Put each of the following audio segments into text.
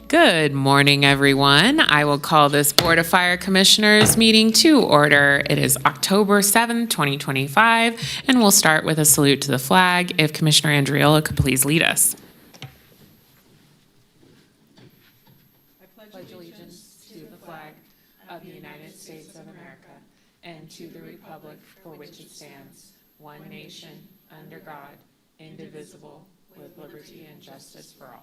Good morning, everyone. I will call this Board of Fire Commissioners meeting to order. It is October 7th, 2025, and we'll start with a salute to the flag. If Commissioner Andriola could please lead us. I pledge allegiance to the flag of the United States of America and to the republic for which it stands, one nation, under God, indivisible, with liberty and justice for all.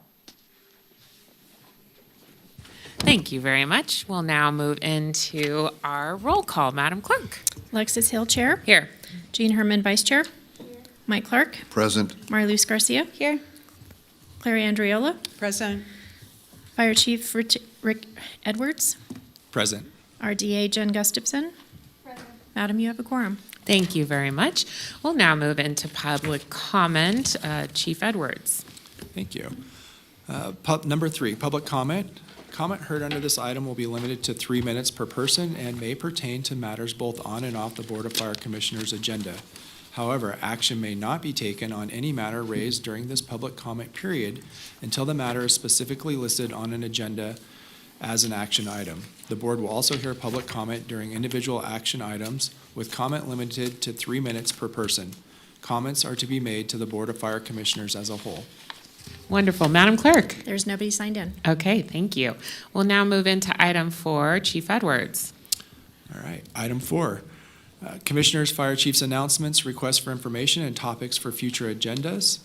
Thank you very much. We'll now move into our roll call. Madam Clerk. Alexis Hill, Chair. Here. Jean Herman, Vice Chair. Here. Mike Clark. Present. Mariluz Garcia. Here. Clary Andriola. Present. Fire Chief Rick Edwards. Present. RDA Jen Gustafson. Present. Madam, you have a quorum. Thank you very much. We'll now move into public comment. Chief Edwards. Thank you. Number 3, public comment. Comment heard under this item will be limited to 3 minutes per person and may pertain to matters both on and off the Board of Fire Commissioners' agenda. However, action may not be taken on any matter raised during this public comment period until the matter is specifically listed on an agenda as an action item. The board will also hear public comment during individual action items with comment limited to 3 minutes per person. Comments are to be made to the Board of Fire Commissioners as a whole. Wonderful. Madam Clerk. There's nobody signed in. Okay, thank you. We'll now move into item 4, Chief Edwards. All right, item 4. Commissioners, Fire Chief's announcements, requests for information, and topics for future agendas.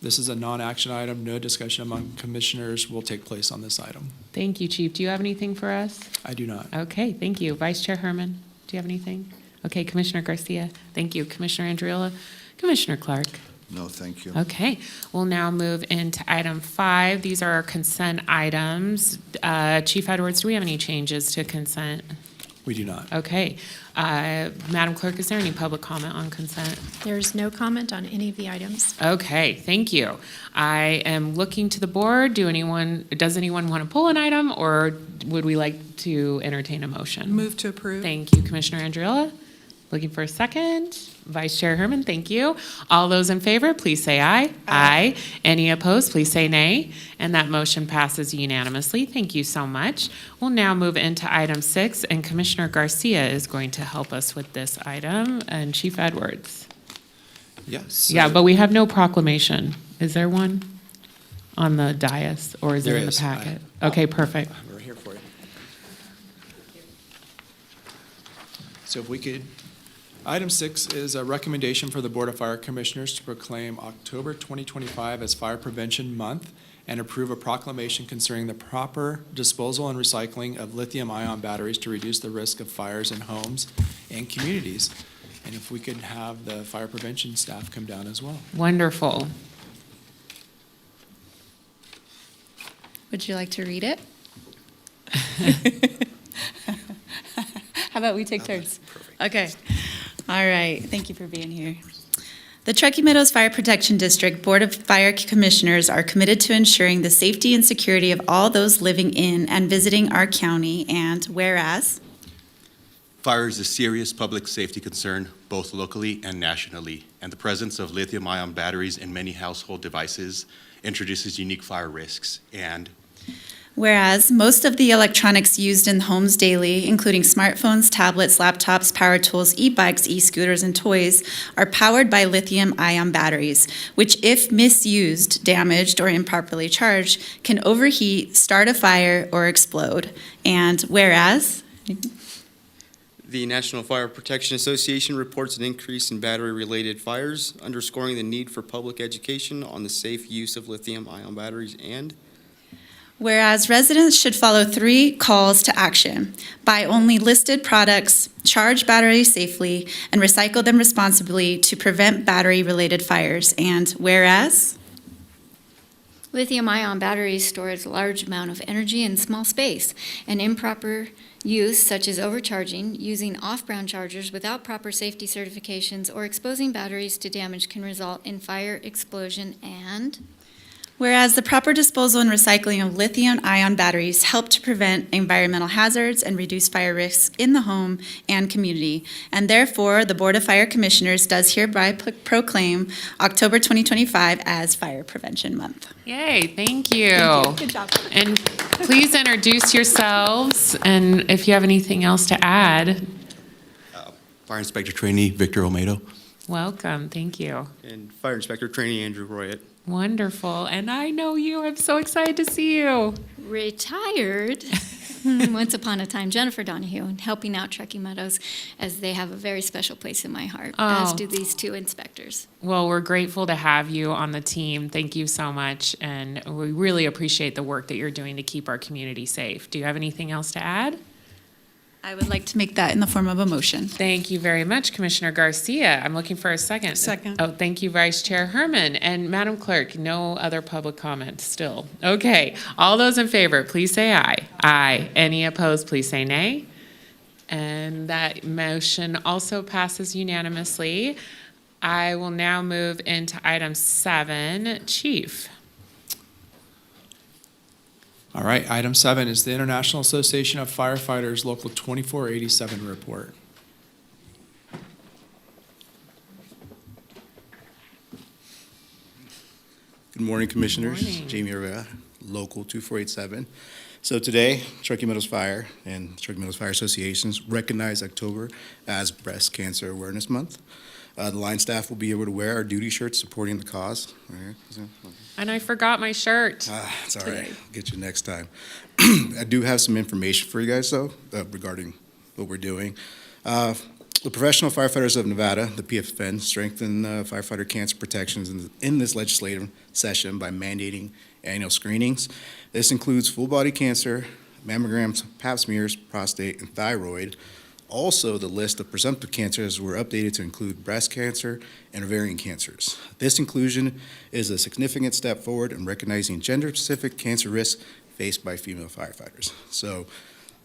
This is a non-action item. No discussion among commissioners will take place on this item. Thank you, Chief. Do you have anything for us? I do not. Okay, thank you. Vice Chair Herman, do you have anything? Okay, Commissioner Garcia. Thank you. Commissioner Andriola. Commissioner Clark. No, thank you. Okay, we'll now move into item 5. These are our consent items. Chief Edwards, do we have any changes to consent? We do not. Okay. Madam Clerk, is there any public comment on consent? There's no comment on any of the items. Okay, thank you. I am looking to the board. Does anyone want to pull an item, or would we like to entertain a motion? Move to approve. Thank you, Commissioner Andriola. Looking for a second. Vice Chair Herman, thank you. All those in favor, please say aye. Aye. Any opposed, please say nay. And that motion passes unanimously. Thank you so much. We'll now move into item 6, and Commissioner Garcia is going to help us with this item, and Chief Edwards. Yes. Yeah, but we have no proclamation. Is there one on the dais, or is it in the packet? Okay, perfect. We're here for you. So if we could, item 6 is a recommendation for the Board of Fire Commissioners to proclaim October 2025 as Fire Prevention Month and approve a proclamation concerning the proper disposal and recycling of lithium-ion batteries to reduce the risk of fires in homes and communities. And if we could have the fire prevention staff come down as well. Wonderful. Would you like to read it? How about we take turns? Perfect. Okay. All right. Thank you for being here. The Truckee Meadows Fire Protection District Board of Fire Commissioners are committed to ensuring the safety and security of all those living in and visiting our county, and whereas fire is a serious public safety concern, both locally and nationally, and the presence of lithium-ion batteries in many household devices introduces unique fire risks. And whereas most of the electronics used in homes daily, including smartphones, tablets, laptops, power tools, e-bikes, e-scooters, and toys, are powered by lithium-ion batteries, which, if misused, damaged, or improperly charged, can overheat, start a fire, or explode. And whereas the National Fire Protection Association reports an increase in battery-related fires, underscoring the need for public education on the safe use of lithium-ion batteries. And whereas residents should follow 3 calls to action: buy only listed products, charge batteries safely, and recycle them responsibly to prevent battery-related fires. And whereas lithium-ion batteries store a large amount of energy in small space, and improper use, such as overcharging, using off-brand chargers without proper safety certifications, or exposing batteries to damage can result in fire, explosion, and Whereas the proper disposal and recycling of lithium-ion batteries help to prevent environmental hazards and reduce fire risk in the home and community. And therefore, the Board of Fire Commissioners does hereby proclaim October 2025 as Fire Prevention Month. Yay, thank you. Good job. And please introduce yourselves, and if you have anything else to add, Fire Inspector Trainee Victor Olmedo. welcome, thank you. And Fire Inspector Trainee Andrew Royett. Wonderful, and I know you, I'm so excited to see you. Retired, once upon a time, Jennifer Donahue, helping out Truckee Meadows, as they have a very special place in my heart, as Oh. do these two inspectors. Well, we're grateful to have you on the team. Thank you so much, and we really appreciate the work that you're doing to keep our community safe. Do you have anything else to add? I would like to make that in the form of a motion. Thank you very much, Commissioner Garcia. I'm looking for a second. Second. Oh, thank you, Vice Chair Herman. And Madam Clerk, no other public comment still. Okay, all those in favor, please say aye. Aye. Any opposed, please say nay. And that motion also passes unanimously. I will now move into item 7, Chief. All right, item 7 is the International Association of Firefighters Local 2487 report. Good morning, Commissioners. morning. Jamie Rivera, Local 2487. So today, Truckee Meadows Fire and Truckee Meadows Fire Associations recognize October as Breast Cancer Awareness Month. The line staff will be able to wear our duty shirts supporting the cause. Right here. And I forgot my shirt. It's all Today. right. I'll get you next time. I do have some information for you guys, though, regarding what we're doing. The Professional Firefighters of Nevada, the PFN, strengthen firefighter cancer protections in this legislative session by mandating annual screenings. This includes full-body cancer, mammograms, pap smears, prostate, and thyroid. Also, the list of presumptive cancers were updated to include breast cancer and ovarian cancers. This inclusion is a significant step forward in recognizing gender-specific cancer risks faced by female firefighters. So,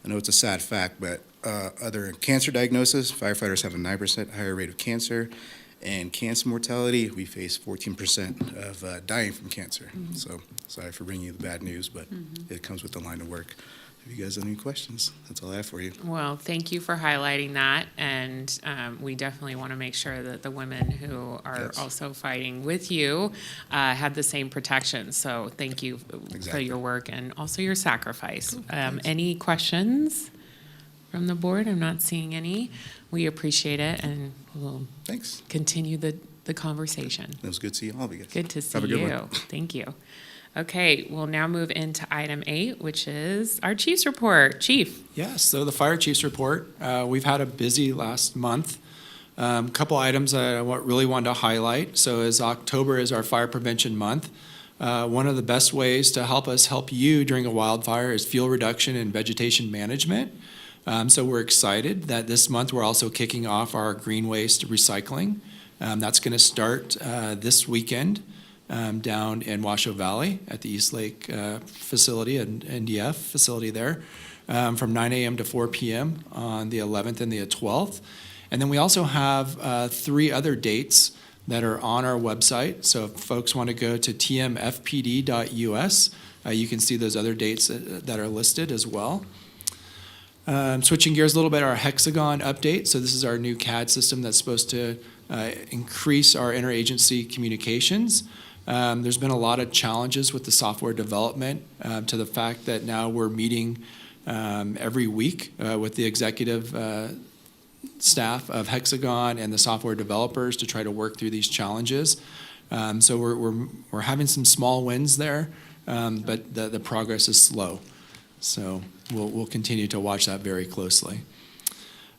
I know it's a sad fact, but other cancer diagnosis, firefighters have a 9% higher rate of cancer, and cancer mortality, we face 14% of dying from cancer. So, sorry for bringing you the bad news, but it comes with the line of work. If you guys have any questions, that's all I have for you. Well, thank you for highlighting that, and we definitely want to make sure that the women who are Yes. also fighting with you have the same protection. So thank you for Exactly. your work and also your sacrifice. Any questions from the board? I'm not seeing any. We appreciate it, and we'll Thanks. continue the conversation. It was good to see all of you guys. Good to see Have a good one. you. Thank you. Okay, we'll now move into item 8, which is our chief's report. Chief. Yes, so the fire chief's report, we've had a busy last month. Couple items I really wanted to highlight. So as October is our fire prevention month, one of the best ways to help us help you during a wildfire is fuel reduction and vegetation management. So we're excited that this month we're also kicking off our green waste recycling. That's going to start this weekend down in Washoe Valley at the East Lake facility and NDF facility there from 9 a.m. to 4 p.m. on the 11th and the 12th. And then we also have 3 other dates that are on our website. So if folks want to go to tmfpd.us, you can see those other dates that are listed as well. Switching gears a little bit, our Hexagon update. So this is our new CAD system that's supposed to increase our interagency communications. There's been a lot of challenges with the software development to the fact that now we're meeting every week with the executive staff of Hexagon and the software developers to try to work through these challenges. So we're having some small wins there, but the progress is slow. So we'll continue to watch that very closely.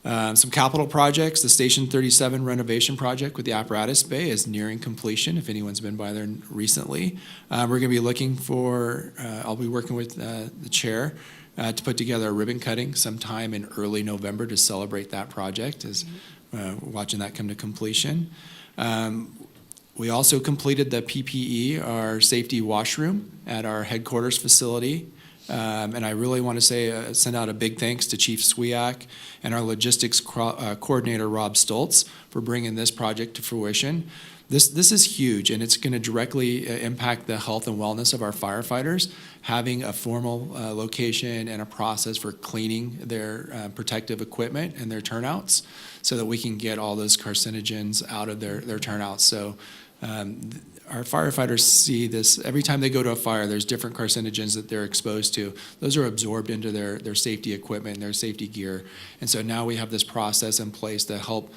Some capital projects, the Station 37 renovation project with the apparatus bay is nearing completion, if anyone's been by there recently. We're going to be looking for, I'll be working with the chair to put together a ribbon cutting sometime in early November to celebrate that project, as watching that come to completion. We also completed the PPE, our safety washroom at our headquarters facility. And I really want to send out a big thanks to Chief Swiak and our logistics coordinator, Rob Stoltz, for bringing this project to fruition. This is huge, and it's going to directly impact the health and wellness of our firefighters. Having a formal location and a process for cleaning their protective equipment and their turnouts so that we can get all those carcinogens out of their turnouts. So our firefighters see this every time they go to a fire. There's different carcinogens that they're exposed to. Those are absorbed into their safety equipment and their safety gear. And so now we have this process in place to help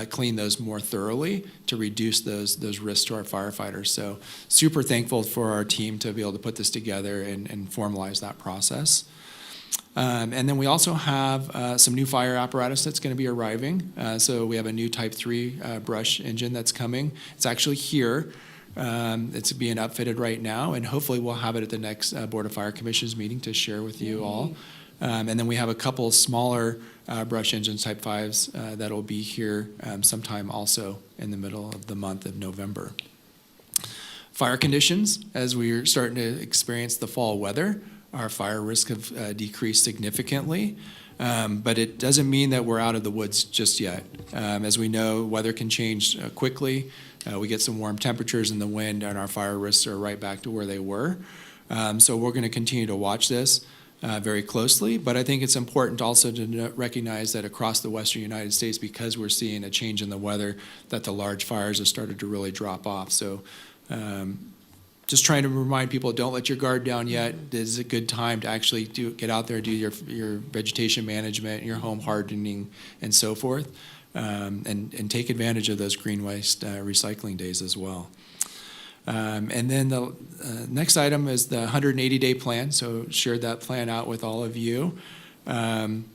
clean those more thoroughly to reduce those risks to our firefighters. So super thankful for our team to be able to put this together and formalize that process. And then we also have some new fire apparatus that's going to be arriving. So we have a new Type 3 brush engine that's coming. It's actually here. It's being upfitted right now, and hopefully we'll have it at the next Board of Fire Commissioners meeting to share with you all. And then we have a couple smaller brush engines, Type 5s, that'll be here sometime also in the middle of the month of November. Fire conditions, as we're starting to experience the fall weather, our fire risk have decreased significantly, but it doesn't mean that we're out of the woods just yet. As we know, weather can change quickly. We get some warm temperatures in the wind, and our fire risks are right back to where they were. So we're going to continue to watch this very closely, but I think it's important also to recognize that across the western United States, because we're seeing a change in the weather, that the large fires have started to really drop off. So just trying to remind people, don't let your guard down yet. This is a good time to actually get out there, do your vegetation management, your home hardening, and so forth, and take advantage of those green waste recycling days as well. And then the next item is the 180-day plan. So shared that plan out with all of you. Some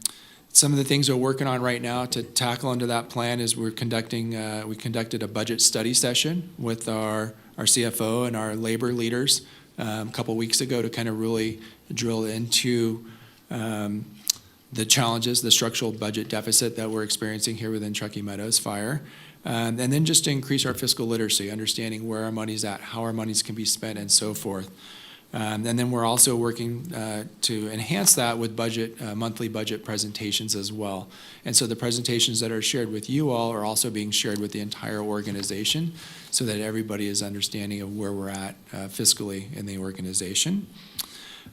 of the things we're working on right now to tackle into that plan is we conducted a budget study session with our CFO and our labor leaders a couple weeks ago to kind of really drill into the challenges, the structural budget deficit that we're experiencing here within Truckee Meadows Fire. And then just to increase our fiscal literacy, understanding where our money's at, how our monies can be spent, and so forth. And then we're also working to enhance that with monthly budget presentations as well. And so the presentations that are shared with you all are also being shared with the entire organization so that everybody is understanding of where we're at fiscally in the organization.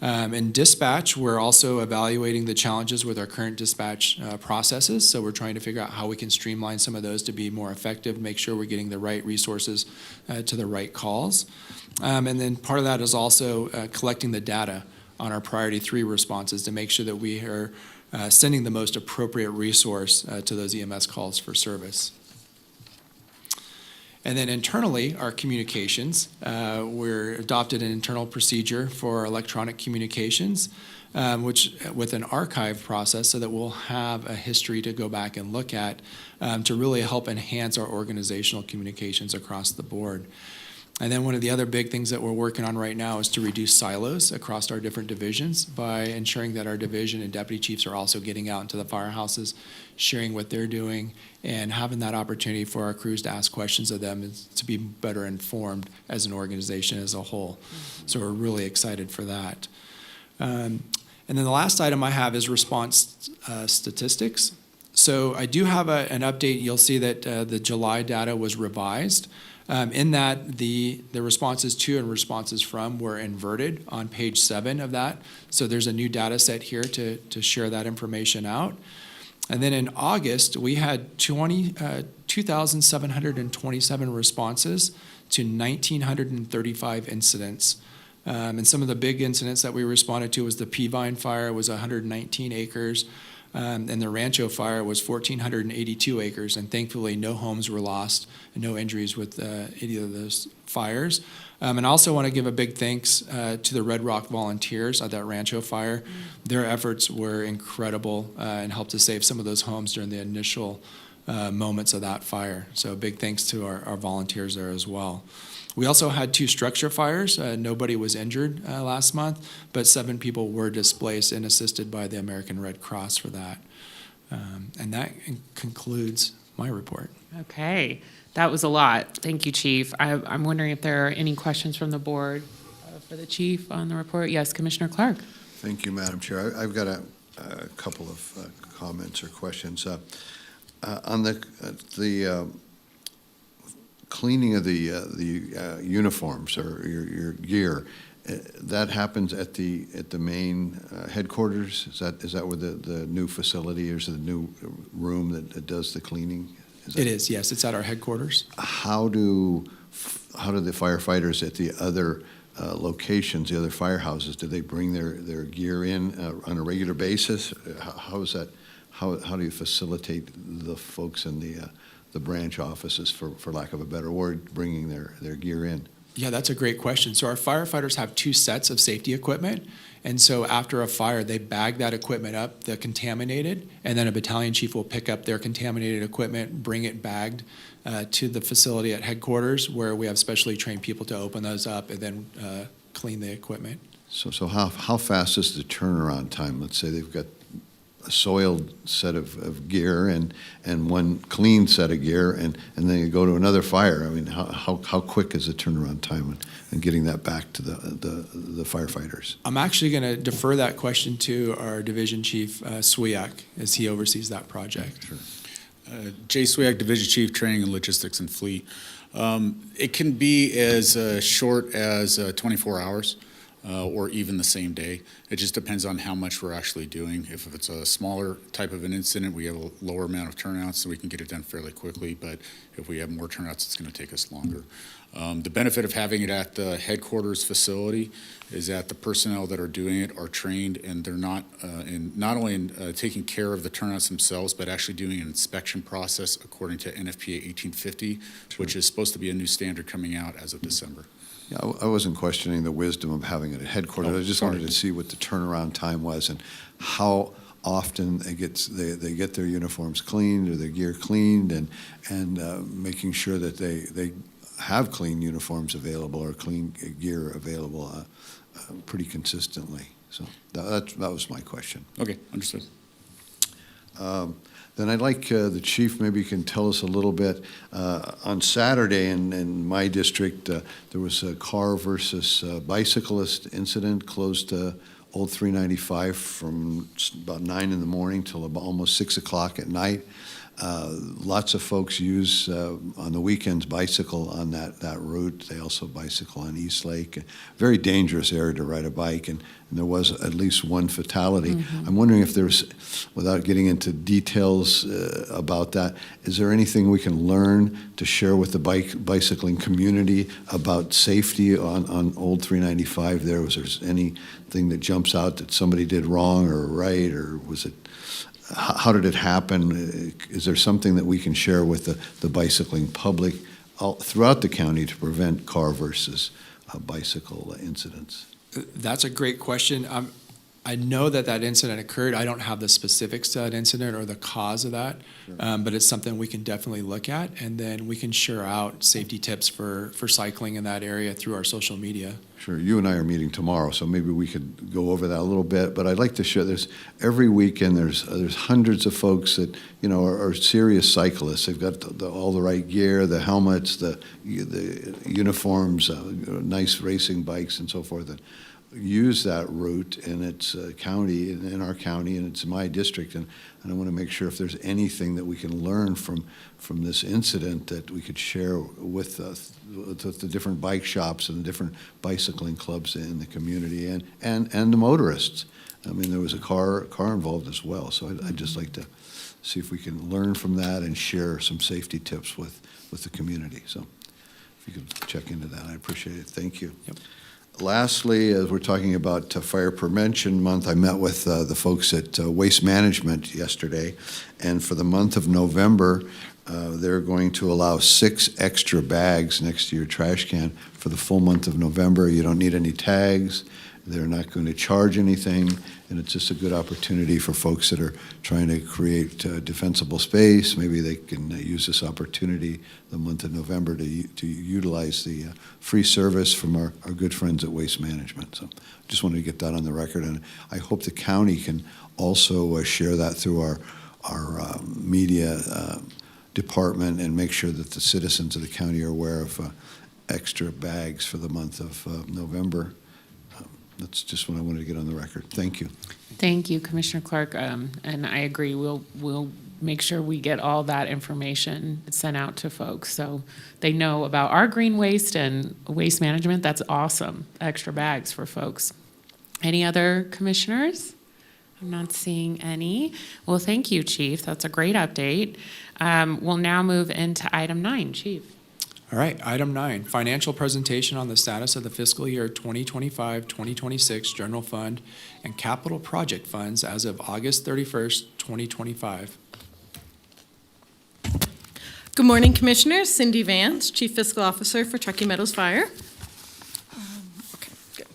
In dispatch, we're also evaluating the challenges with our current dispatch processes. So we're trying to figure out how we can streamline some of those to be more effective, make sure we're getting the right resources to the right calls. And then part of that is also collecting the data on our priority 3 responses to make sure that we are sending the most appropriate resource to those EMS calls for service. And then internally, our communications, we're adopted an internal procedure for electronic communications, which with an archive process so that we'll have a history to go back and look at to really help enhance our organizational communications across the board. And then one of the other big things that we're working on right now is to reduce silos across our different divisions by ensuring that our division and deputy chiefs are also getting out into the firehouses, sharing what they're doing, and having that opportunity for our crews to ask questions of them to be better informed as an organization as a whole. So we're really excited for that. And then the last item I have is response statistics. So I do have an update. You'll see that the July data was revised. In that the responses to and responses from were inverted on page 7 of that. So there's a new data set here to share that information out. And then in August, we had 2,727 responses to 1,935 incidents. And some of the big incidents that we responded to was the Peavine fire was 119 acres. And the Rancho fire was 1,482 acres, and thankfully no homes were lost and no injuries with any of those fires. And I also want to give a big thanks to the Red Rock volunteers at that Rancho fire. Their efforts were incredible and helped to save some of those homes during the initial moments of that fire. So big thanks to our volunteers there as well. We also had 2 structure fires. Nobody was injured last month, but 7 people were displaced and assisted by the American Red Cross for that. And that concludes my report. Okay, that was a lot. Thank you, Chief. I'm wondering if there are any questions from the board for the chief on the report. Yes, Commissioner Clark. Thank you, Madam Chair. I've got a couple of comments or questions. On the cleaning of the uniforms or your gear, that happens at the main headquarters? Is that where the new facility is, the new room that does the cleaning? It is, yes. It's at our headquarters. How do the firefighters at the other locations, the other firehouses, do they bring their gear in on a regular basis? How is that? How do you facilitate the folks in the branch offices, for lack of a better word, bringing their gear in? Yeah, that's a great question. So our firefighters have 2 sets of safety equipment. And so after a fire, they bag that equipment up, the contaminated, and then a battalion chief will pick up their contaminated equipment, bring it bagged to the facility at headquarters, where we have specially trained people to open those up and then clean the equipment. So how fast is the turnaround time? Let's say they've got a soiled set of gear and one clean set of gear, and then you go to another fire. I mean, how quick is the turnaround time and getting that back to the firefighters? I'm actually going to defer that question to our division chief, Swiak, as he oversees that project. Sure. Jay Swiak, Division Chief, Training and Logistics and Fleet. It can be as short as 24 hours. Or even the same day. It just depends on how much we're actually doing. If it's a smaller type of an incident, we have a lower amount of turnouts, so we can get it done fairly quickly. But if we have more turnouts, it's going to take us longer. The benefit of having it at the headquarters facility is that the personnel that are doing it are trained, and they're not only in taking care of the turnouts themselves, but actually doing an inspection process according to NFPA 1850, which is supposed to be a new standard coming out as of December. Yeah, I wasn't questioning the wisdom of having it at headquarters. I just wanted to see what the turnaround time was and how often they get their uniforms cleaned or their gear cleaned, and making sure that they have clean uniforms available or clean gear available pretty consistently. So that was my question. Okay, understood. Then I'd like the chief, maybe can tell us a little bit. On Saturday in my district, there was a car versus bicyclist incident close to Old 395 from about 9 in the morning till about almost 6 o'clock at night. Lots of folks use on the weekends bicycle on that route. They also bicycle on East Lake. Very dangerous area to ride a bike, and there was at least one fatality. Mm-hmm. I'm wondering if there's, without getting into details about that, is there anything we can learn to share with the bicycling community about safety on Old 395 there? Was there anything that jumps out that somebody did wrong or right, or was it? How did it happen? Is there something that we can share with the bicycling public throughout the county to prevent car versus bicycle incidents? That's a great question. I know that incident occurred. I don't have the specifics to that incident or the cause of that, sure. But it's something we can definitely look at, and then we can share out safety tips for cycling in that area through our social media. Sure. You and I are meeting tomorrow, so maybe we could go over that a little bit. But I'd like to share. Every weekend there's hundreds of folks that are serious cyclists. They've got all the right gear, the helmets, the uniforms, nice racing bikes, and so forth. That use that route in its county, in our county, and it's my district. And I want to make sure if there's anything that we can learn from this incident that we could share with the different bike shops and the different bicycling clubs in the community and the motorists. I mean, there was a car involved as well. So I'd just like to see if we can learn from that and share some safety tips with the community. So if you could check into that, I appreciate it. Thank you. Yep. Lastly, as we're talking about Fire Prevention Month, I met with the folks at Waste Management yesterday, and for the month of November, they're going to allow 6 extra bags next to your trash can for the full month of November. You don't need any tags. They're not going to charge anything, and it's just a good opportunity for folks that are trying to create defensible space. Maybe they can use this opportunity the month of November to utilize the free service from our good friends at Waste Management. So just wanted to get that on the record, and I hope the county can also share that through our media department and make sure that the citizens of the county are aware of extra bags for the month of November. That's just what I wanted to get on the record. Thank you. Thank you, Commissioner Clark. And I agree. We'll make sure we get all that information sent out to folks so they know about our green waste and waste management. That's awesome. Extra bags for folks. Any other commissioners? I'm not seeing any. Well, thank you, Chief. That's a great update. We'll now move into item 9, Chief. All right, item 9, financial presentation on the status of the fiscal year 2025-2026 general fund and capital project funds as of August 31st, 2025. Good morning, Commissioners. Cindy Vance, Chief Fiscal Officer for Truckee Meadows Fire. Okay, good.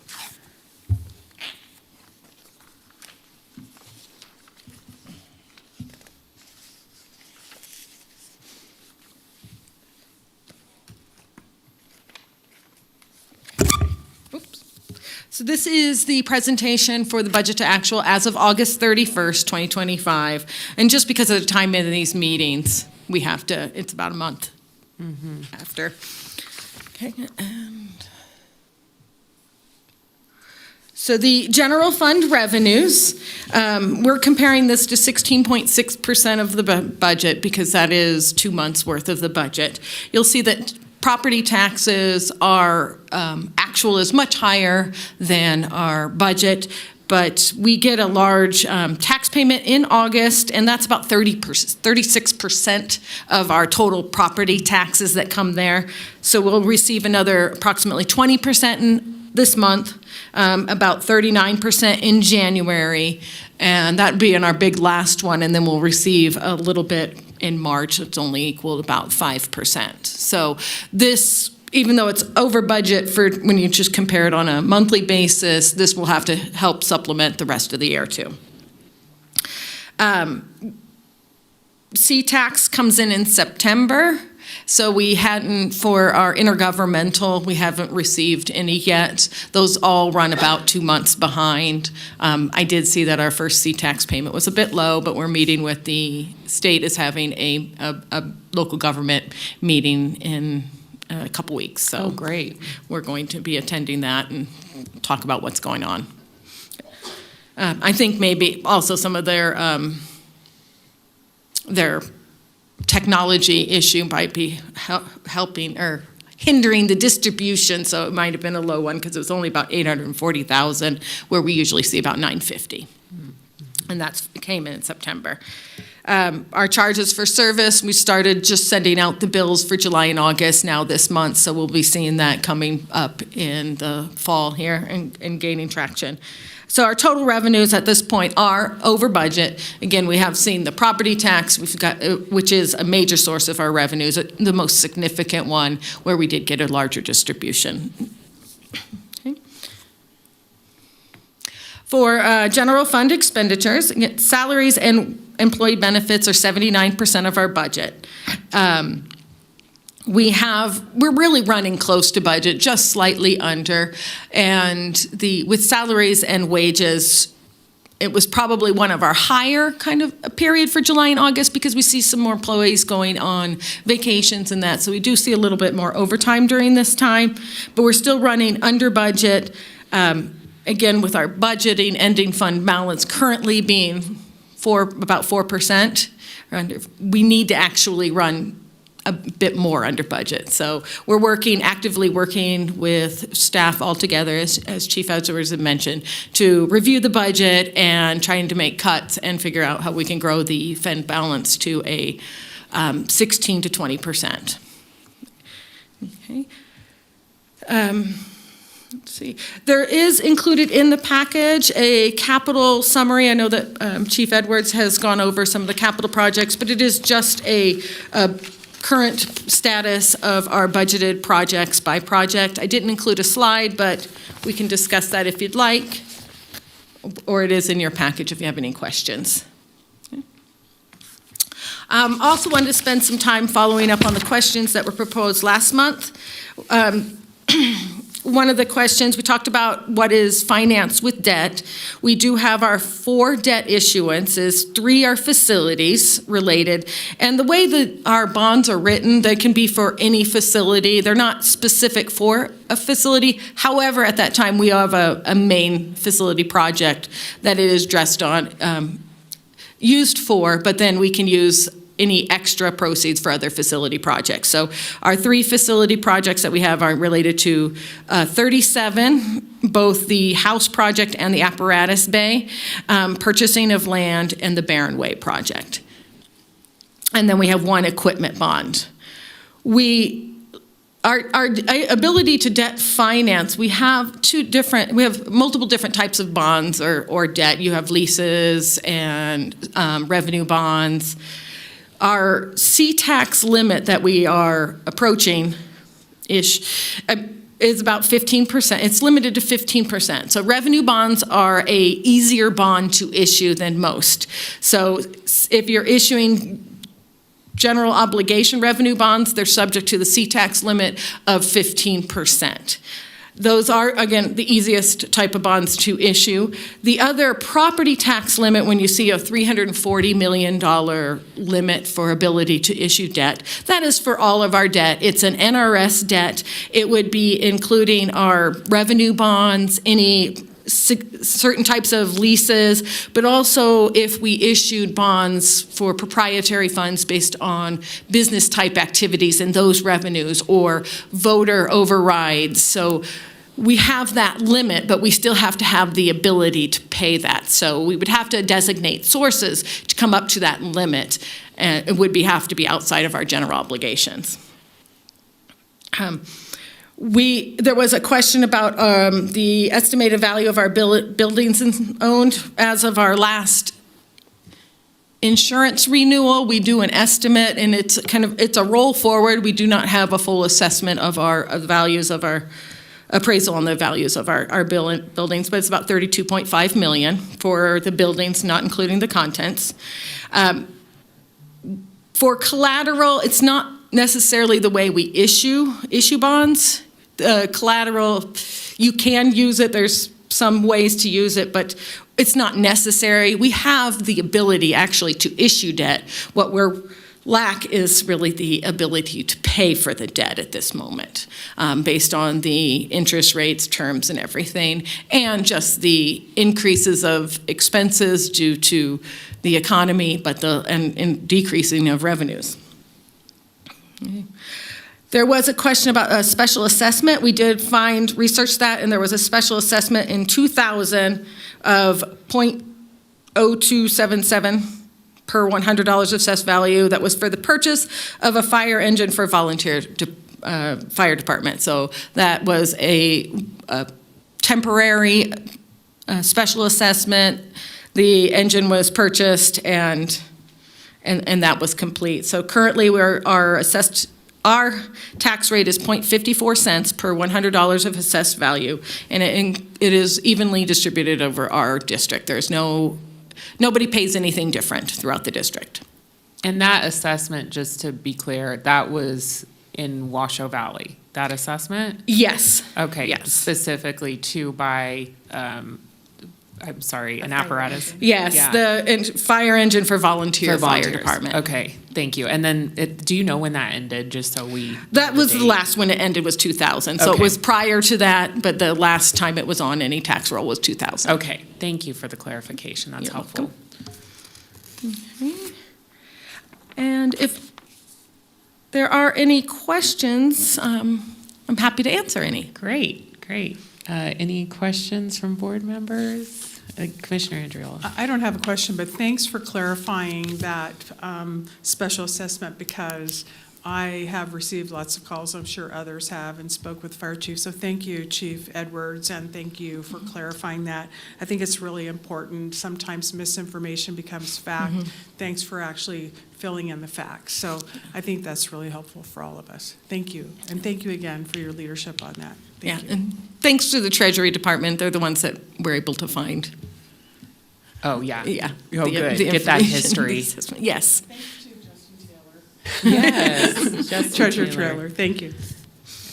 Oops. So this is the presentation for the budget to actual as of August 31st, 2025. And just because of the time in these meetings, we have to, it's about a month after. Okay, and so the general fund revenues, we're comparing this to 16.6% of the budget because that is 2 months worth of the budget. You'll see that property taxes are actual is much higher than our budget, but we get a large tax payment in August, and that's about 36% of our total property taxes that come there. So we'll receive another approximately 20% in this month, about 39% in January, and that'd be in our big last one, and then we'll receive a little bit in March. It's only equal to about 5%. So this, even though it's over budget for when you just compare it on a monthly basis, this will have to help supplement the rest of the year too. C-Tax comes in September. So we hadn't, for our intergovernmental, we haven't received any yet. Those all run about 2 months behind. I did see that our first C-Tax payment was a bit low, but we're meeting with the state is having a local government meeting in a couple weeks. So great. We're going to be attending that and talk about what's going on. I think maybe also some of their technology issue might be helping or hindering the distribution, so it might have been a low one because it was only about 840,000, where we usually see about 950, and that came in September. Our charges for service, we started just sending out the bills for July and August now this month, so we'll be seeing that coming up in the fall here and gaining traction. So our total revenues at this point are over budget. Again, we have seen the property tax, we've got, which is a major source of our revenues, the most significant one, where we did get a larger distribution. Okay. For general fund expenditures, salaries and employee benefits are 79% of our budget. We're really running close to budget, just slightly under, and with salaries and wages, it was probably one of our higher kind of a period for July and August because we see some more employees going on vacations and that, so we do see a little bit more overtime during this time, but we're still running under budget. Again, with our budgeting ending fund balance currently being about 4%, we need to actually run a bit more under budget. So we're actively working with staff all together, as Chief Edwards had mentioned, to review the budget and trying to make cuts and figure out how we can grow the fund balance to a 16 to 20%. Okay. Let's see. There is included in the package a capital summary. I know that Chief Edwards has gone over some of the capital projects, but it is just a current status of our budgeted projects by project. I didn't include a slide, but we can discuss that if you'd like, or it is in your package if you have any questions. Okay. Also wanted to spend some time following up on the questions that were proposed last month. One of the questions, we talked about what is financed with debt. We do have our 4 debt issuances, 3 are facilities related. And the way that our bonds are written, they can be for any facility. They're not specific for a facility. However, at that time, we have a main facility project that it is dressed on. used for, but then we can use any extra proceeds for other facility projects. So our 3 facility projects that we have are related to 37, both the house project and the apparatus bay, purchasing of land, and the Barron Way project. And then we have 1 equipment bond. Our ability to debt finance, we have multiple different types of bonds or debt. You have leases and revenue bonds. Our C-tax limit that we are approaching-ish is about 15%. It's limited to 15%. So revenue bonds are a easier bond to issue than most. So if you're issuing general obligation revenue bonds, they're subject to the C-tax limit of 15%. Those are, again, the easiest type of bonds to issue. The other property tax limit, when you see a $340 million limit for ability to issue debt, that is for all of our debt. It's an NRS debt. It would be including our revenue bonds, any certain types of leases, but also if we issued bonds for proprietary funds based on business type activities and those revenues, or voter overrides. So we have that limit, but we still have to have the ability to pay that. So we would have to designate sources to come up to that limit, and it would have to be outside of our general obligations. There was a question about the estimated value of our buildings owned. As of our last insurance renewal, we do an estimate, and it's a roll forward. We do not have a full assessment of the values of our appraisal on the values of our buildings, but it's about $32.5 million for the buildings, not including the contents. For collateral, it's not necessarily the way we issue bonds. Collateral, you can use it. There's some ways to use it, but it's not necessary. We have the ability actually to issue debt. What we're lack is really the ability to pay for the debt at this moment, based on the interest rates, terms, and everything, and just the increases of expenses due to the economy, but and decreasing of revenues. Okay. There was a question about a special assessment. We did research that, and there was a special assessment in 2000 of 0.0277 per $100 of assessed value. That was for the purchase of a fire engine for volunteer fire department. So that was a temporary special assessment. The engine was purchased, and that was complete. So currently, our tax rate is 0.54 cents per $100 of assessed value, and it is evenly distributed over our district. There's nobody pays anything different throughout the district. And that assessment, just to be clear, that was in Washoe Valley, that assessment? Yes. Okay. Yes. Specifically to buy, an apparatus? Yes, Yeah. the fire engine for volunteer fire volunteers. department. Okay, thank you. And then, do you know when that ended, just so we? That was the date? last when it ended was 2000. So it Okay. was prior to that, but the last time it was on any tax roll was 2000. Okay, thank you for the clarification. That's You're helpful. welcome. And if there are any questions, I'm happy to answer any. Great, great. Any questions from board members? Commissioner Andriola. I don't have a question, but thanks for clarifying that special assessment, because I have received lots of calls, I'm sure others have, and spoke with Fire Chief. So thank you, Chief Edwards, and thank you for clarifying that. I think it's really important. Sometimes misinformation becomes fact. Thanks for actually filling in the facts. So I think that's really helpful for all of us. Thank you. And thank you again for your leadership on that. Thank you. And thanks to the Treasury Department. They're the ones that we're able to find. Oh, yeah. Yeah. Oh, the- good. the Get that information. history. Yes. Yes. Justin Treasurer Taylor. Trailer, thank you.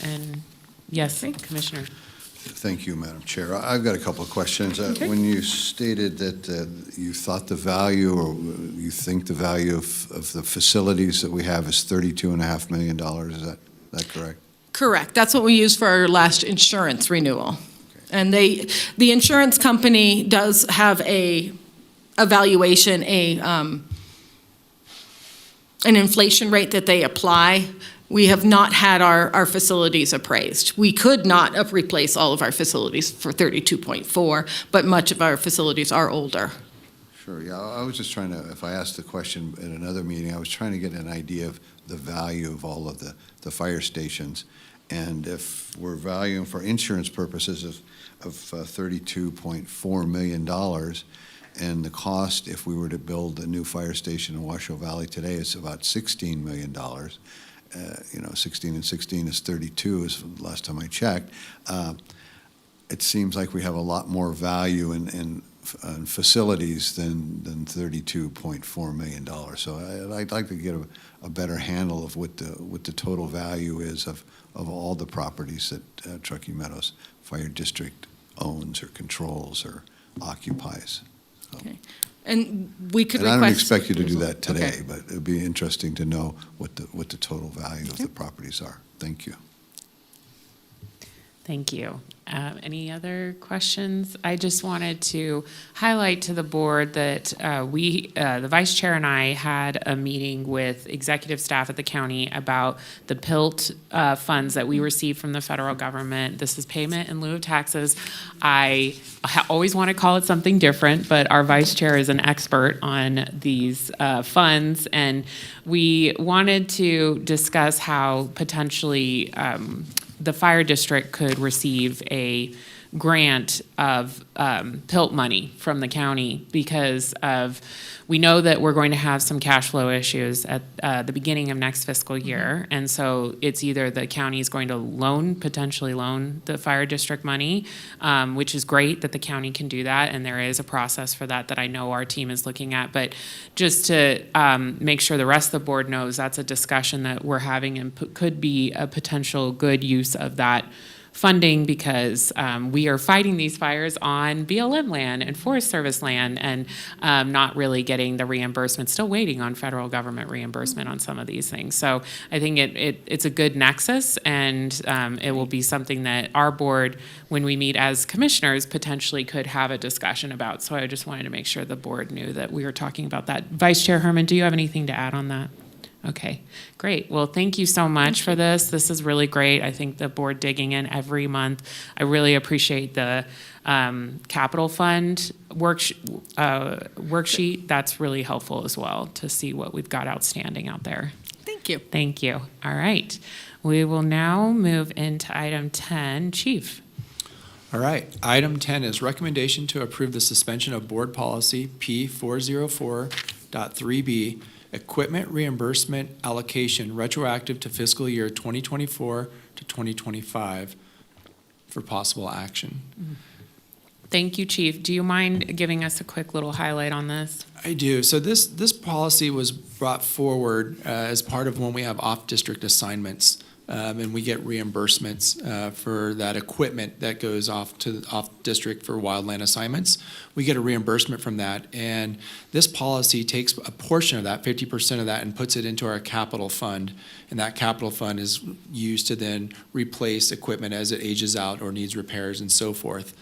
And, yes, Commissioner. Thank you, Madam Chair. I've got a couple of questions. When you stated that you thought the value, or you think the value of the facilities that we have is $32.5 million, is that correct? Correct. That's what we used for our last insurance renewal. And the insurance company does have a evaluation, an inflation rate that they apply. We have not had our facilities appraised. We could not replace all of our facilities for 32.4, but much of our facilities are older. Sure, yeah, I was just trying to, if I asked the question at another meeting, I was trying to get an idea of the value of all of the fire stations. And if we're valuing for insurance purposes of $32.4 million, and the cost, if we were to build a new fire station in Washoe Valley today, is about $16 million. 16 and 16 is 32, is the last time I checked. It seems like we have a lot more value in facilities than $32.4 million. So I'd like to get a better handle of what the total value is of all the properties that Truckee Meadows Fire District owns or controls or occupies. So. Okay. And we could And I request. don't expect you to do that today, Okay. but it'd be interesting to know what the total value of the properties are. Thank you. Thank you. Any other questions? I just wanted to highlight to the board that the vice chair and I had a meeting with executive staff at the county about the PILT funds that we receive from the federal government. This is payment in lieu of taxes. I always want to call it something different, but our vice chair is an expert on these funds, and we wanted to discuss how potentially the fire district could receive a grant of PILT money from the county because we know that we're going to have some cash flow issues at the beginning of next fiscal year. And so it's either the county is going to potentially loan the fire district money, which is great that the county can do that. And there is a process for that I know our team is looking at. But just to make sure the rest of the board knows, that's a discussion that we're having and could be a potential good use of that funding because we are fighting these fires on BLM land and Forest Service land and not really getting the reimbursement, still waiting on federal government reimbursement on some of these things. So I think it's a good nexus, and it will be something that our board, when we meet as commissioners, potentially could have a discussion about. So I just wanted to make sure the board knew that we were talking about that. Vice Chair Herman, do you have anything to add on that? Okay, great. Well, thank you so much for this. This is really great. I think the board digging in every month. I really appreciate the capital fund worksheet. That's really helpful as well to see what we've got outstanding out there. Thank you. Thank you. All right. We will now move into item 10. Chief. All right. Item 10 is recommendation to approve the suspension of board policy P404.3B, equipment reimbursement allocation retroactive to fiscal year 2024 to 2025 for possible action. Thank you, Chief. Do you mind giving us a quick little highlight on this? I do. So this policy was brought forward as part of when we have off-district assignments, and we get reimbursements for that equipment that goes off-district for wildland assignments. We get a reimbursement from that, and this policy takes a portion of that, 50% of that, and puts it into our capital fund, and that capital fund is used to then replace equipment as it ages out or needs repairs and so forth.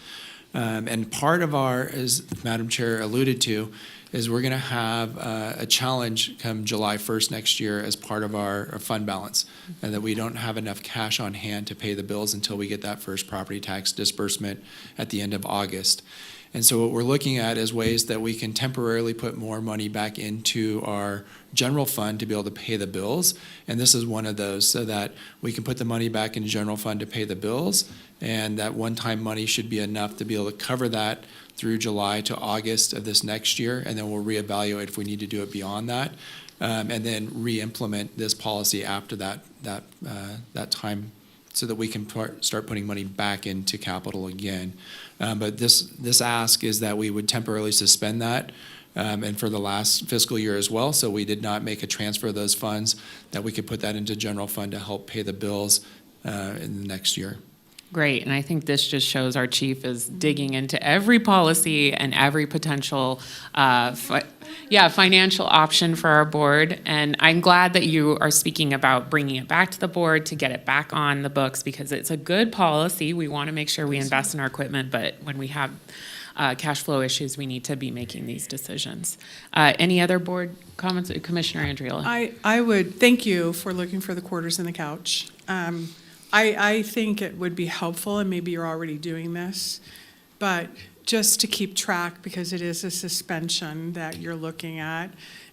And part of our, as Madam Chair alluded to, is we're going to have a challenge come July 1st next year as part of our fund balance, and that we don't have enough cash on hand to pay the bills until we get that first property tax disbursement at the end of August. And so what we're looking at is ways that we can temporarily put more money back into our general fund to be able to pay the bills. And this is one of those, so that we can put the money back in general fund to pay the bills. And that one-time money should be enough to be able to cover that through July to August of this next year. And then we'll reevaluate if we need to do it beyond that. And then re-implement this policy after that time, so that we can start putting money back into capital again. But this ask is that we would temporarily suspend that, and for the last fiscal year as well. So we did not make a transfer of those funds, that we could put that into general fund to help pay the bills in the next year. Great, and I think this just shows our chief is digging into every policy and every potential financial option for our board. And I'm glad that you are speaking about bringing it back to the board to get it back on the books, because it's a good policy. We want to make sure we invest in our equipment, but when we have cash flow issues, we need to be making these decisions. Any other board comments? Commissioner Andriola? I would, thank you for looking for the quarters in the couch. I think it would be helpful, and maybe you're already doing this, but just to keep track, because it is a suspension that you're looking at,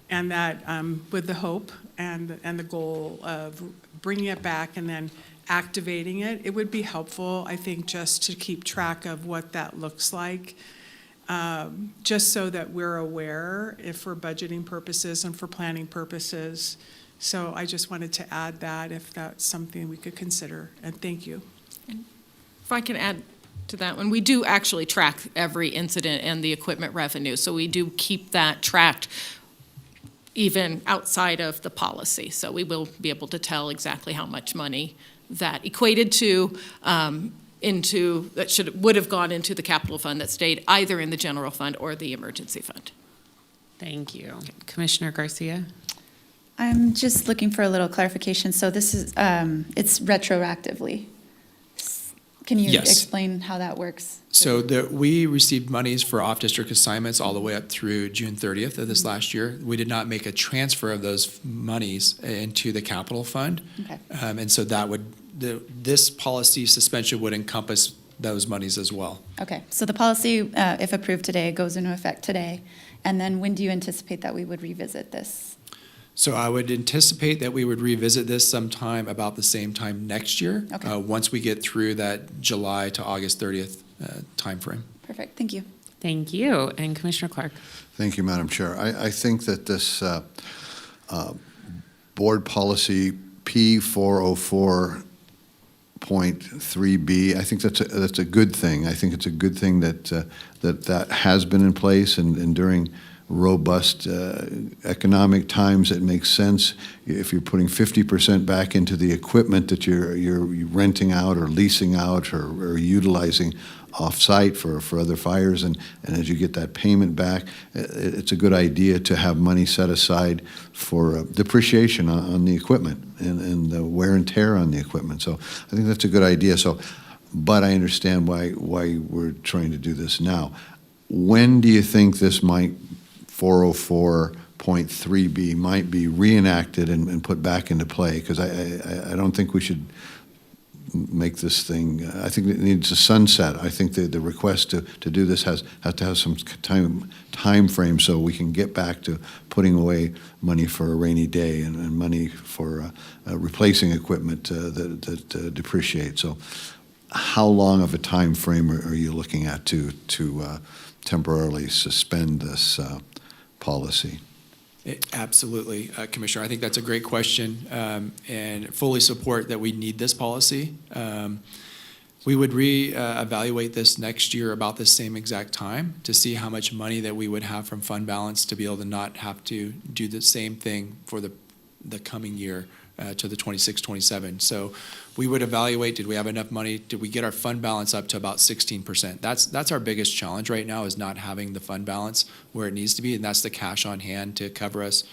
and that with the hope and the goal of bringing it back and then activating it, it would be helpful, I think, just to keep track of what that looks like, just so that we're aware if for budgeting purposes and for planning purposes. So I just wanted to add that if that's something we could consider, and thank you. If I can add to that one, we do actually track every incident and the equipment revenue, so we do keep that tracked even outside of the policy. So we will be able to tell exactly how much money that equated to would have gone into the capital fund that stayed either in the general fund or the emergency fund. Thank you. Commissioner Garcia? I'm just looking for a little clarification. So this is, it's retroactively. Can you Yes. explain how that works? So we received monies for off-district assignments all the way up through June 30th of this last year. We did not make a transfer of those monies into the capital fund. Okay. And so this policy suspension would encompass those monies as well. Okay, so the policy, if approved today, goes into effect today. And then when do you anticipate that we would revisit this? So I would anticipate that we would revisit this sometime about the same time next year. Okay. Once we get through that July to August 30th timeframe. Perfect, thank you. Thank you. And Commissioner Clark? Thank you, Madam Chair. I think that this board policy P404.3B, I think that's a good thing. I think it's a good thing that that has been in place, and during robust economic times, it makes sense. If you're putting 50% back into the equipment that you're renting out or leasing out or utilizing off-site for other fires, and as you get that payment back, it's a good idea to have money set aside for depreciation on the equipment and the wear and tear on the equipment. So I think that's a good idea. But I understand why we're trying to do this now. When do you think this might 404.3B might be reenacted and put back into play? Because I don't think we should make this thing, I think it needs a sunset. I think the request to do this has to have some time frame so we can get back to putting away money for a rainy day and money for replacing equipment that depreciates. So how long of a time frame are you looking at to temporarily suspend this policy? Absolutely, Commissioner. I think that's a great question, and fully support that we need this policy. We would evaluate this next year about the same exact time to see how much money that we would have from fund balance to be able to not have to do the same thing for the coming year to the 26-27. So we would evaluate, did we have enough money? Did we get our fund balance up to about 16%? That's our biggest challenge right now, is not having the fund balance where it needs to be, and that's the cash on hand to cover us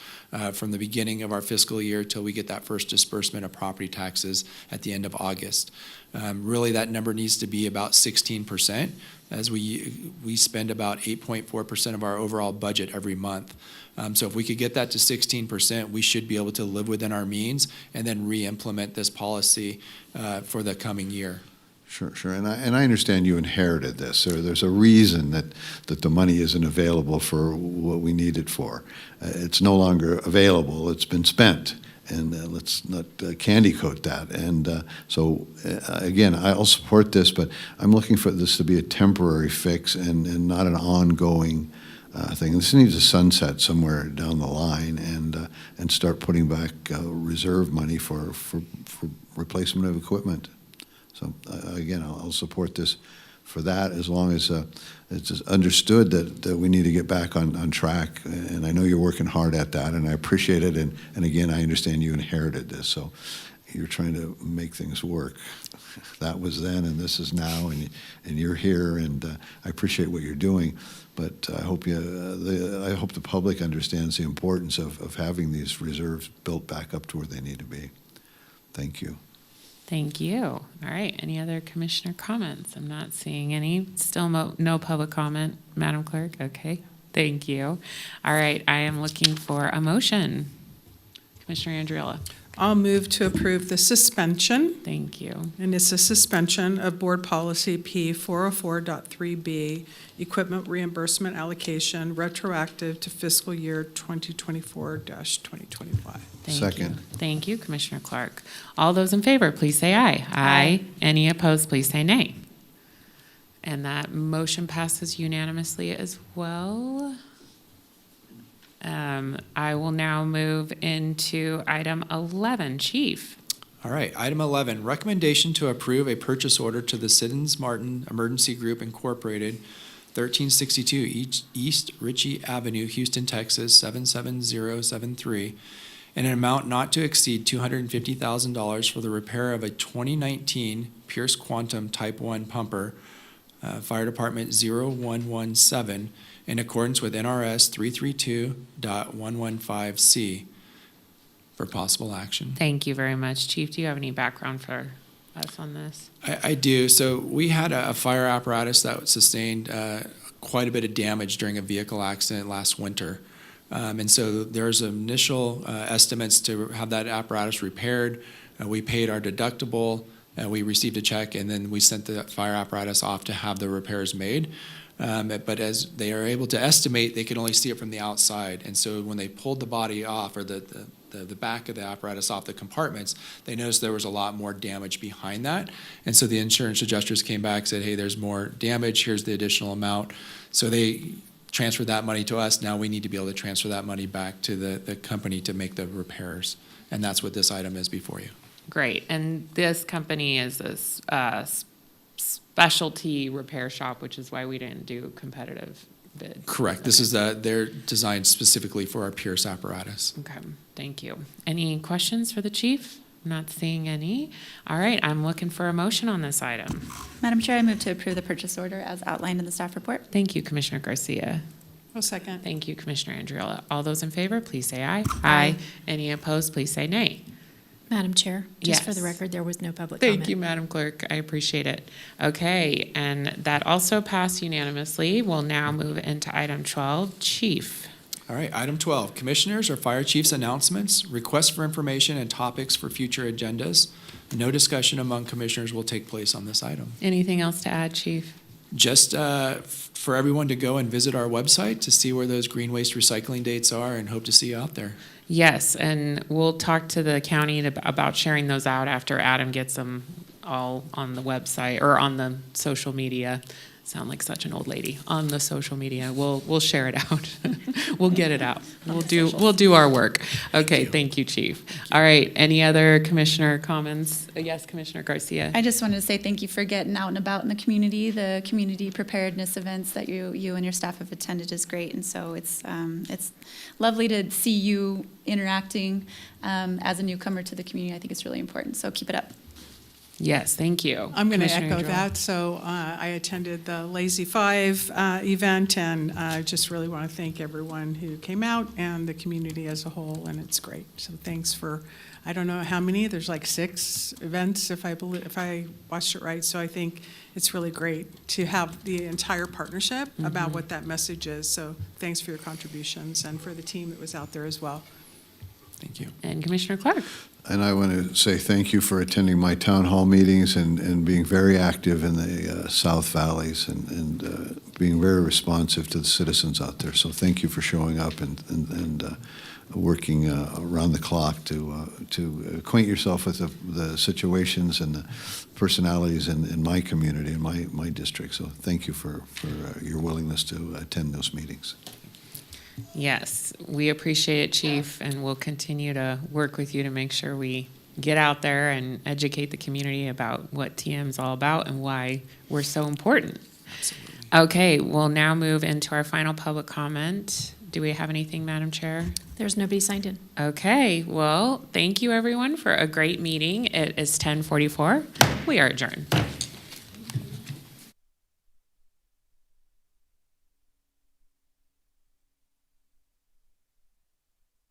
from the beginning of our fiscal year till we get that first disbursement of property taxes at the end of August. Really, that number needs to be about 16%, as we spend about 8.4% of our overall budget every month. So if we could get that to 16%, we should be able to live within our means and then re-implement this policy for the coming year. Sure. And I understand you inherited this. So there's a reason that the money isn't available for what we need it for. It's no longer available. It's been spent. And let's not candy coat that. And so, again, I'll support this, but I'm looking for this to be a temporary fix and not an ongoing thing. This needs a sunset somewhere down the line and start putting back reserve money for replacement of equipment. So, again, I'll support this for that, as long as it's understood that we need to get back on track. And I know you're working hard at that, and I appreciate it. And again, I understand you inherited this, so you're trying to make things work. That was then, and this is now, and you're here, and I appreciate what you're doing. But I hope the public understands the importance of having these reserves built back up to where they need to be. Thank you. Thank you. All right, any other commissioner comments? I'm not seeing any. Still no public comment, Madam Clerk? Okay, thank you. All right, I am looking for a motion. Commissioner Andriola. I'll move to approve the suspension, Thank you. and it's a suspension of Board Policy P 404.3B, equipment reimbursement allocation retroactive to fiscal year 2024-2025. Thank Second. you. Thank you, Commissioner Clark. All those in favor, please say aye. Aye. Any opposed, please say nay. And that motion passes unanimously as well. I will now move into item 11. Chief. All right, item 11, recommendation to approve a purchase order to the Siddons Martin Emergency Group Incorporated, 1362 East Ritchie Avenue, Houston, Texas, 77073, in an amount not to exceed $250,000 for the repair of a 2019 Pierce Quantum Type 1 pumper, Fire Department 0117, in accordance with NRS 332.115C for possible action. Thank you very much. Chief, do you have any background for us on this? I do. So we had a fire apparatus that sustained quite a bit of damage during a vehicle accident last winter. And so there's initial estimates to have that apparatus repaired. We paid our deductible. We received a check, and then we sent the fire apparatus off to have the repairs made. But as they are able to estimate, they can only see it from the outside. And so when they pulled the body off, or the back of the apparatus off the compartments, they noticed there was a lot more damage behind that. And so the insurance adjusters came back and said, hey, there's more damage, here's the additional amount. So they transferred that money to us. Now we need to be able to transfer that money back to the company to make the repairs. And that's what this item is before you. Great. And this company is a specialty repair shop, which is why we didn't do competitive bid. Correct. This is they're designed specifically for our Pierce apparatus. Okay, thank you. Any questions for the chief? I'm not seeing any. All right, I'm looking for a motion on this item. Madam Chair, I move to approve the purchase order as outlined in the staff report. Thank you, Commissioner Garcia. A second. Thank you, Commissioner Andriola. All those in favor, please say aye. Aye. Any opposed, please say nay. Madam Chair, just for the Yes. record, there was no public comment. Thank you, Madam Clerk. I appreciate it. Okay, and that also passed unanimously. We'll now move into item 12. Chief. All right, item 12, commissioners or fire chiefs announcements, requests for information and topics for future agendas. No discussion among commissioners will take place on this item. Anything else to add, Chief? Just for everyone to go and visit our website to see where those green waste recycling dates are, and hope to see you out there. Yes, and we'll talk to the county about sharing those out after Adam gets them all on the website or on the social media. Sound like such an old lady. On the social media, we'll share it out. We'll get it out. We'll do our work. Okay, thank you, Chief. All right, any other commissioner comments? Yes, Commissioner Garcia. I just wanted to say thank you for getting out and about in the community preparedness events that you and your staff have attended is great, and so it's lovely to see you interacting as a newcomer to the community. I think it's really important, so keep it up. Yes, thank you. I'm going to Commissioner echo Andriola. that. So I attended the Lazy Five event, and I just really want to thank everyone who came out and the community as a whole, and it's great. So thanks for, I don't know how many, there's like 6 events if I watched it right. So I think it's really great to have the entire partnership about what that message is. So thanks for your contributions and for the team that was out there as well. Thank you. And Commissioner Clark. And I want to say thank you for attending my town hall meetings and being very active in the South Valleys and being very responsive to the citizens out there. So thank you for showing up and working around the clock to acquaint yourself with the situations and the personalities in my community, in my district. So thank you for your willingness to attend those meetings. Yes, we appreciate it, Chief, and we'll continue to work with you to make sure we get out there and educate the community about what TM is all about and why we're so important. Absolutely. Okay, we'll now move into our final public comment. Do we have anything, Madam Chair? There's nobody signed in. Okay, well, thank you, everyone, for a great meeting. It is 10:44. We are adjourned.